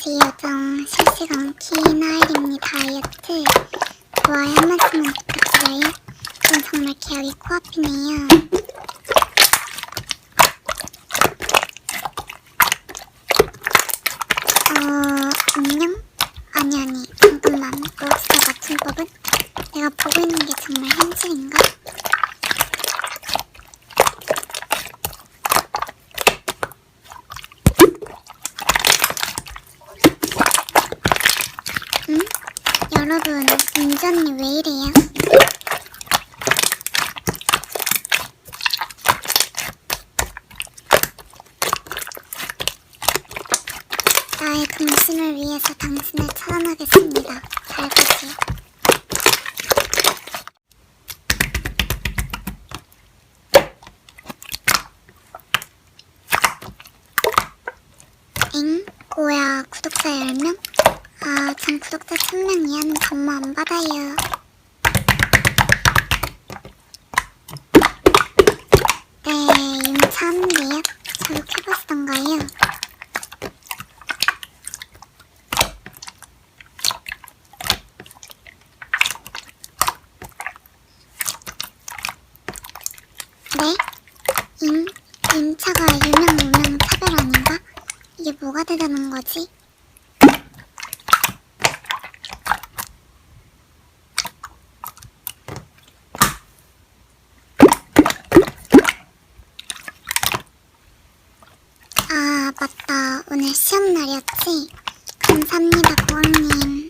안녕하세요. 요정 실시간 키나일입니다. 다이어트 좋아요 한 말씀만 부탁드려요. 전 정말 계약이 코앞이네요. 안녕? 아니 잠깐만, 너 진짜 맞춤법은? 내가 보고 있는 게 정말 현실인가? 응? 여러분, 은지 언니 왜 이래요? 나의 동심을 위해서 당신을 차단하겠습니다. 잘 가세요. 엥? 뭐야, 구독자 10명? 아, 전 구독자 1000명 이하는 정모 안 받아요. 네, 임차하는데요? 저격해보시던가요? 네? 임차가 유명 무명 차별 아닌가? 이게 뭐가 되자는 거지? 아, 맞다. 오늘 시험날이었지? 감사합니다, 고객님.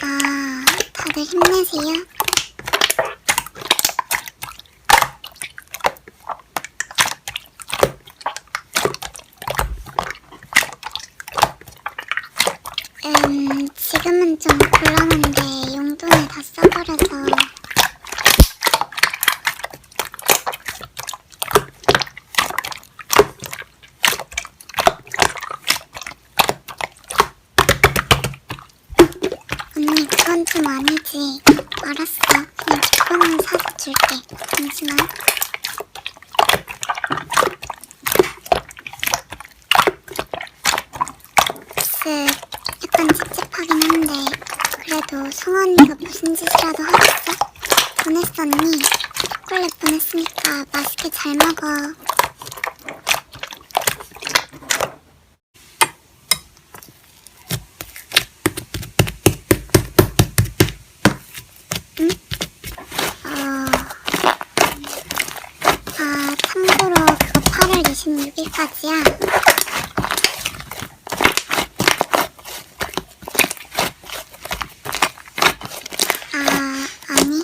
아, 다들 힘내세요. 지금은 좀 곤란한데 용돈을 다 써버려서. 언니, 그건 좀 아니지. 알았어. 그냥 기권을 사서 줄게. 잠시만. 약간 찝찝하긴 한데 그래도 성아 언니가 무슨 짓이라도 하겠어? 보냈어 언니. 초콜릿 보냈으니까 맛있게 잘 먹어. 응? 참고로 그거 8월 26일까지야. 아니.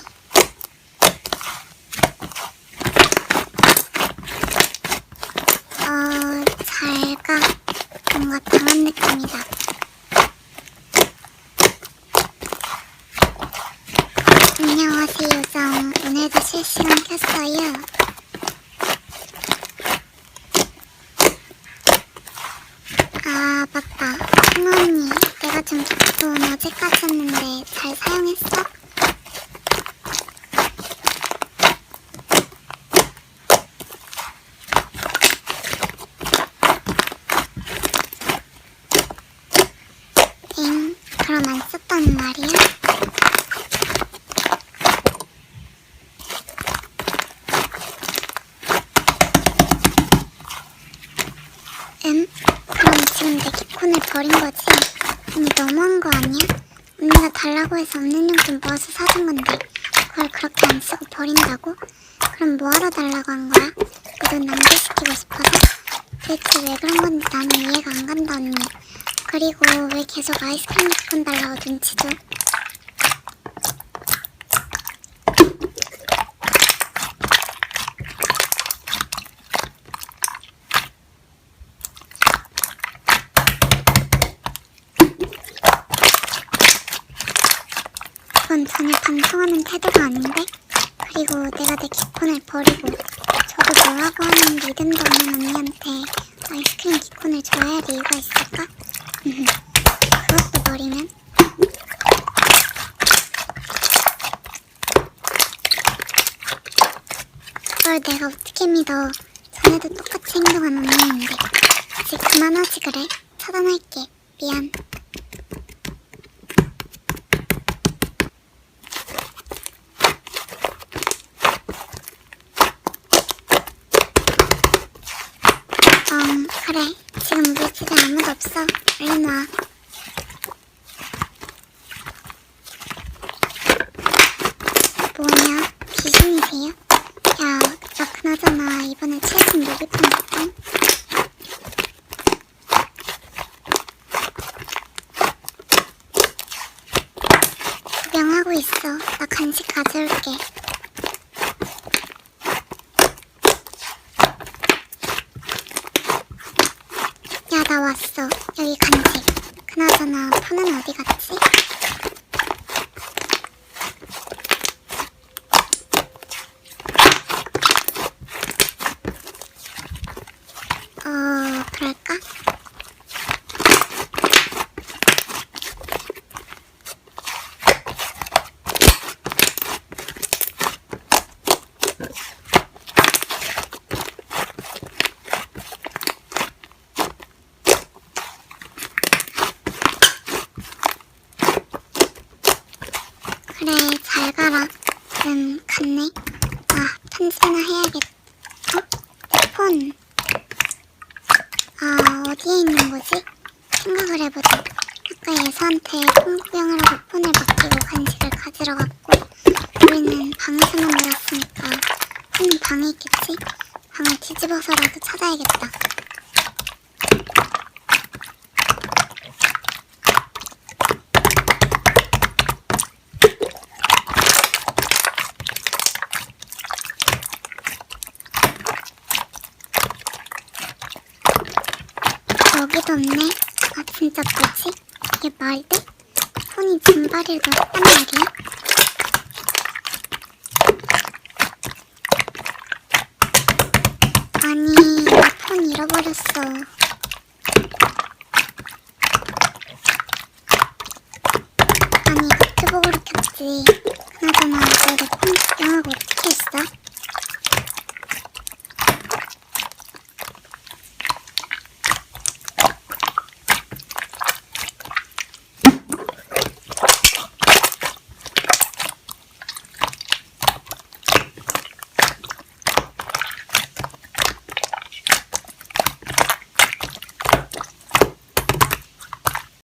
잘 가. 뭔가 당한 느낌이다. 안녕하세요, 요정. 오늘도 실시간 켰어요. 아, 맞다. 성아 언니, 내가 좀 돈 어제까지 했는데 잘 사용했어? 그럼 안 썼다는 말이야? 그럼 지금 내 기폰을 버린 거지? 언니 너무한 거 아니야? 언니가 달라고 해서 없는 용돈 모아서 사준 건데 그걸 그렇게 안 쓰고 버린다고? 그럼 뭐하러 달라고 한 거야? 그 돈 낭비시키고 싶어서? 도대체 왜 그런 건지 나는 이해가 안 간다 언니. 그리고 왜 계속 아이스크림 쿠폰 달라고 눈치 줘? 그건 전혀 반성하는 태도가 아닌데? 그리고 내가 내 기폰을 버리고 저도 너라고 하는 믿음도 없는 언니한테 아이스크림 기콘을 줘야 할 이유가 있을까? 그것도 그걸 내가 어떻게 믿어. 전에도 똑같이 행동한 언니인데. 이제 그만하지 그래. 차단할게. 미안. 그래. 지금 우리 집에 아무도 없어. 얼른 와. 뭐냐? 귀신이세요? 야, 나 그나저나 이번에 최신 로비폰 어떤? 구경하고 있어. 나 간식 가져올게. 야, 나 왔어. 여기 간식. 그나저나 폰은 어디 갔지? 그럴까? 그래, 잘 가라. 갔네. 아, 편집이나 해야겠다. 내 폰. 어디에 있는 거지? 생각을 해보자. 아까 예서한테 폰 구경하라고 폰을 맡기고 간식을 가지러 갔고, 우리는 방에서만 놀았으니까 폰은 방에 있겠지? 방을 뒤집어서라도 찾아야겠다. 여기도 없네. 아, 진짜 뭐지? 이게 말이 돼? 폰이 증발을 넣었단 말이야? 아니, 나 폰 잃어버렸어. 아니, 노트북으로 켰지. 그나저나 왜 내 폰 구경하고 있지?